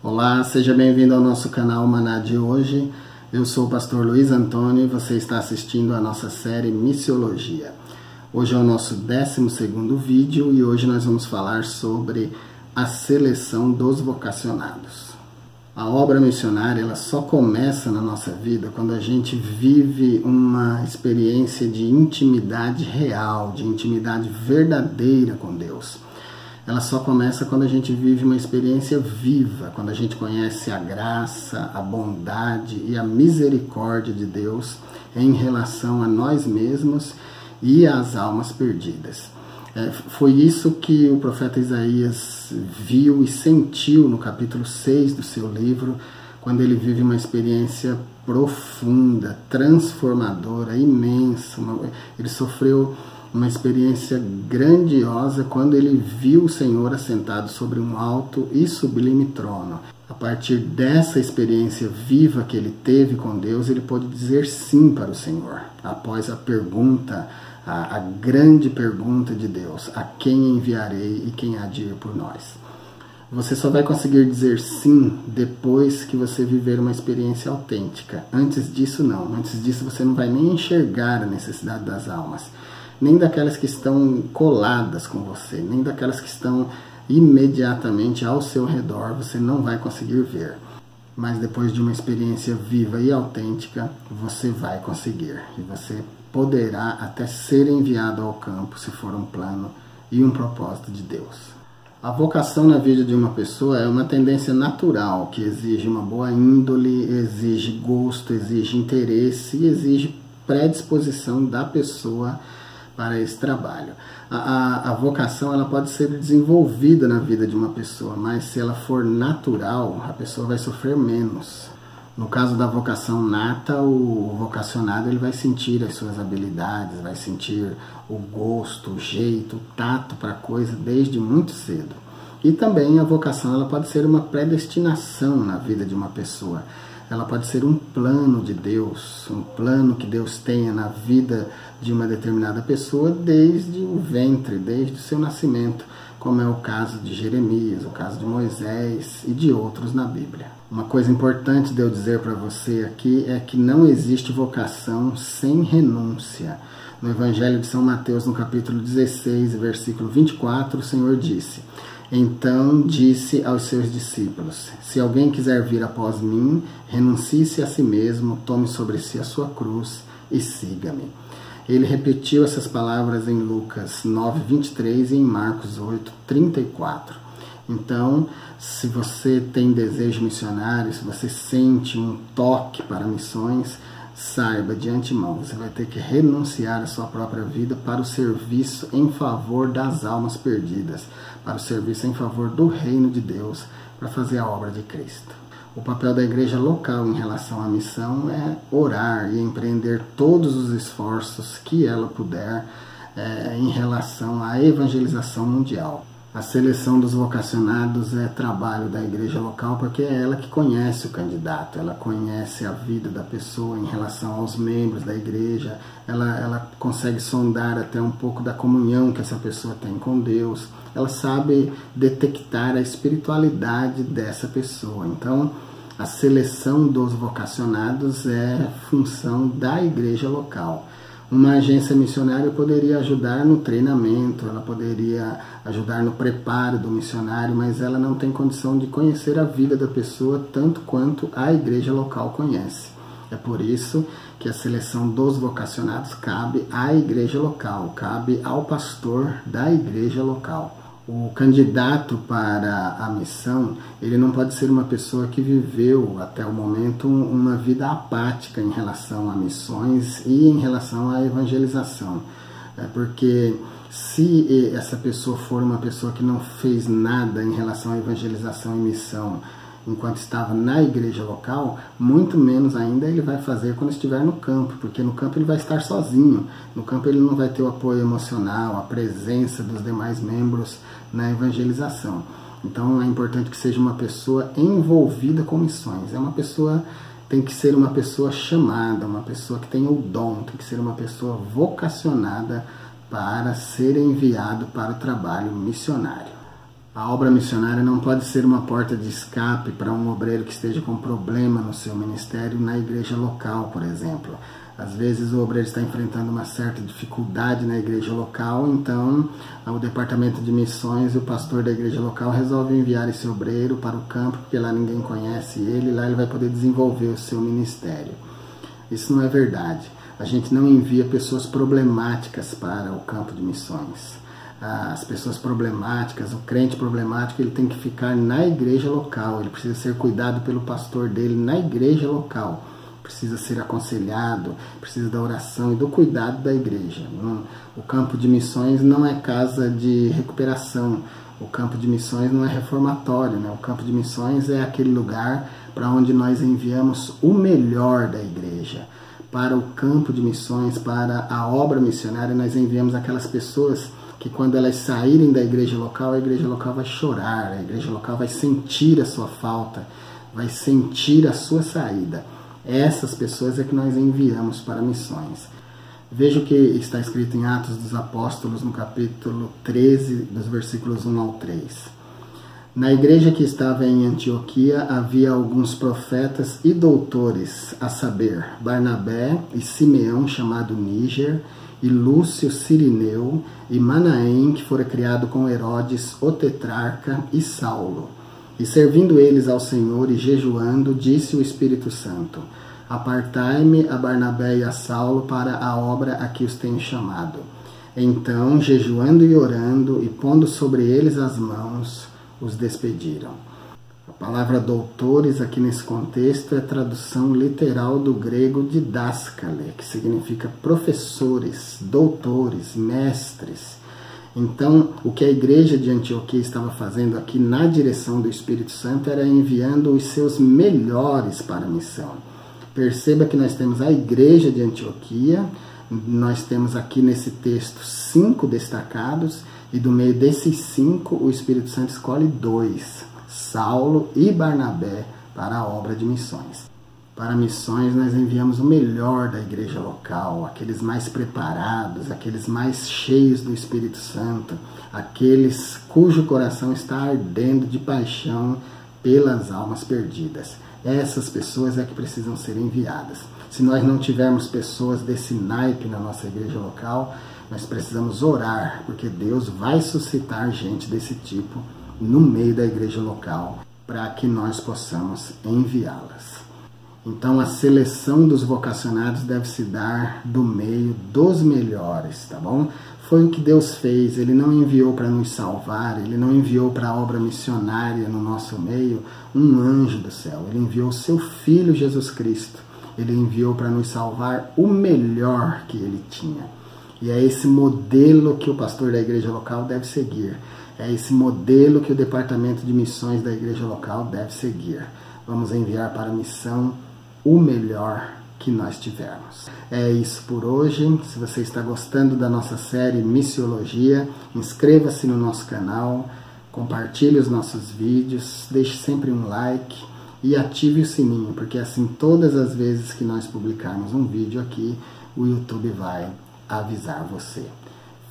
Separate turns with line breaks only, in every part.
Olá, seja bem-vindo ao nosso canal Maná de hoje. Eu sou o pastor Luiz Antônio e você está assistindo a nossa série Missiologia. Hoje é o nosso 12º vídeo e hoje nós vamos falar sobre a seleção dos vocacionados. A obra missionária ela só começa na nossa vida quando a gente vive uma experiência de intimidade real, de intimidade verdadeira com Deus. Ela só começa quando a gente vive uma experiência viva, quando a gente conhece a graça, a bondade e a misericórdia de Deus em relação a nós mesmos e às almas perdidas. Foi isso que o profeta Isaías viu e sentiu no capítulo 6 do seu livro, quando ele vive uma experiência profunda, transformadora, imensa. Ele sofreu uma experiência grandiosa quando ele viu o Senhor assentado sobre um alto e sublime trono. A partir dessa experiência viva que ele teve com Deus, ele pôde dizer sim para o Senhor. Após a pergunta, a grande pergunta de Deus, a quem enviarei e quem há de ir por nós? Você só vai conseguir dizer sim depois que você viver uma experiência autêntica. Antes disso, não. Antes disso, você não vai nem enxergar a necessidade das almas, nem daquelas que estão coladas com você, nem daquelas que estão imediatamente ao seu redor, você não vai conseguir ver. Mas depois de uma experiência viva e autêntica, você vai conseguir. E você poderá até ser enviado ao campo, se for um plano e um propósito de Deus. A vocação na vida de uma pessoa é uma tendência natural, que exige uma boa índole, exige gosto, exige interesse e exige predisposição da pessoa para esse trabalho. A vocação ela pode ser desenvolvida na vida de uma pessoa, mas se ela for natural, a pessoa vai sofrer menos. No caso da vocação nata, o vocacionado ele vai sentir as suas habilidades, vai sentir o gosto, o jeito, o tato para a coisa desde muito cedo. E também a vocação ela pode ser uma predestinação na vida de uma pessoa. Ela pode ser um plano de Deus, um plano que Deus tenha na vida de uma determinada pessoa desde o ventre, desde o seu nascimento, como é o caso de Jeremias, o caso de Moisés e de outros na Bíblia. Uma coisa importante de eu dizer para você aqui é que não existe vocação sem renúncia. No Evangelho de São Mateus, no capítulo 16, versículo 24, o Senhor disse: Então disse aos seus discípulos: Se alguém quiser vir após mim, renuncie-se a si mesmo, tome sobre si a sua cruz e siga-me. Ele repetiu essas palavras em Lucas 9:23 e em Marcos 8:34. Então, se você tem desejo missionário, se você sente um toque para missões, saiba de antemão, você vai ter que renunciar à sua própria vida para o serviço em favor das almas perdidas, para o serviço em favor do reino de Deus, para fazer a obra de Cristo. O papel da igreja local em relação à missão é orar e empreender todos os esforços que ela puder em relação à evangelização mundial. A seleção dos vocacionados é trabalho da igreja local porque é ela que conhece o candidato, ela conhece a vida da pessoa em relação aos membros da igreja, ela consegue sondar até um pouco da comunhão que essa pessoa tem com Deus, ela sabe detectar a espiritualidade dessa pessoa. Então, a seleção dos vocacionados é função da igreja local. Uma agência missionária poderia ajudar no treinamento, ela poderia ajudar no preparo do missionário, mas ela não tem condição de conhecer a vida da pessoa tanto quanto a igreja local conhece. É por isso que a seleção dos vocacionados cabe à igreja local, cabe ao pastor da igreja local. O candidato para a missão, ele não pode ser uma pessoa que viveu até o momento uma vida apática em relação a missões e em relação à evangelização. Porque se essa pessoa for uma pessoa que não fez nada em relação à evangelização e missão enquanto estava na igreja local, muito menos ainda ele vai fazer quando estiver no campo, porque no campo ele vai estar sozinho, no campo ele não vai ter o apoio emocional, a presença dos demais membros na evangelização. Então é importante que seja uma pessoa envolvida com missões, tem que ser uma pessoa chamada, uma pessoa que tem o dom, tem que ser uma pessoa vocacionada para ser enviado para o trabalho missionário. A obra missionária não pode ser uma porta de escape para um obreiro que esteja com problema no seu ministério na igreja local, por exemplo. Às vezes o obreiro está enfrentando uma certa dificuldade na igreja local, então o departamento de missões e o pastor da igreja local resolve enviar esse obreiro para o campo, porque lá ninguém conhece ele, lá ele vai poder desenvolver o seu ministério. Isso não é verdade. A gente não envia pessoas problemáticas para o campo de missões. As pessoas problemáticas, o crente problemático, ele tem que ficar na igreja local, ele precisa ser cuidado pelo pastor dele na igreja local. Precisa ser aconselhado, precisa da oração e do cuidado da igreja. O campo de missões não é casa de recuperação, o campo de missões não é reformatório, né? O campo de missões é aquele lugar para onde nós enviamos o melhor da igreja. Para o campo de missões, para a obra missionária, nós enviamos aquelas pessoas que quando elas saírem da igreja local, a igreja local vai chorar, a igreja local vai sentir a sua falta, vai sentir a sua saída. Essas pessoas é que nós enviamos para missões. Veja o que está escrito em Atos dos Apóstolos, no capítulo 13, dos versículos 1 ao 3. Na igreja que estava em Antioquia havia alguns profetas e doutores, a saber, Barnabé e Simeão, chamado Níger, e Lúcio Cirineu, e Manaém, que fora criado com Herodes, o tetrarca, e Saulo. E servindo eles ao Senhor e jejuando, disse o Espírito Santo: Apartai-me a Barnabé e a Saulo para a obra a que os tenho chamado. Então, jejuando e orando, e pondo sobre eles as mãos, os despediram. A palavra doutores aqui nesse contexto é tradução literal do grego didáskale, que significa professores, doutores, mestres. Então, o que a igreja de Antioquia estava fazendo aqui na direção do Espírito Santo era enviando os seus melhores para a missão. Perceba que nós temos a igreja de Antioquia, nós temos aqui nesse texto 5 destacados, e do meio desses 5 o Espírito Santo escolhe 2, Saulo e Barnabé, para a obra de missões. Para missões nós enviamos o melhor da igreja local, aqueles mais preparados, aqueles mais cheios do Espírito Santo, aqueles cujo coração está ardendo de paixão pelas almas perdidas. Essas pessoas é que precisam ser enviadas. Se nós não tivermos pessoas desse naipe na nossa igreja local, nós precisamos orar, porque Deus vai suscitar gente desse tipo no meio da igreja local, para que nós possamos enviá-las. Então a seleção dos vocacionados deve se dar do meio dos melhores, tá bom? Foi o que Deus fez, Ele não enviou para nos salvar, Ele não enviou para a obra missionária no nosso meio um anjo do céu, Ele enviou o seu Filho Jesus Cristo, Ele enviou para nos salvar o melhor que Ele tinha. E é esse modelo que o pastor da igreja local deve seguir, é esse modelo que o departamento de missões da igreja local deve seguir. Vamos enviar para a missão o melhor que nós tivermos. É isso por hoje. Se você está gostando da nossa série Missiologia, inscreva-se no nosso canal, compartilhe os nossos vídeos, deixe sempre um like e ative o sininho, porque assim todas as vezes que nós publicarmos um vídeo aqui, o YouTube vai avisar você.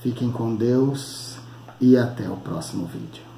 Fiquem com Deus e até o próximo vídeo.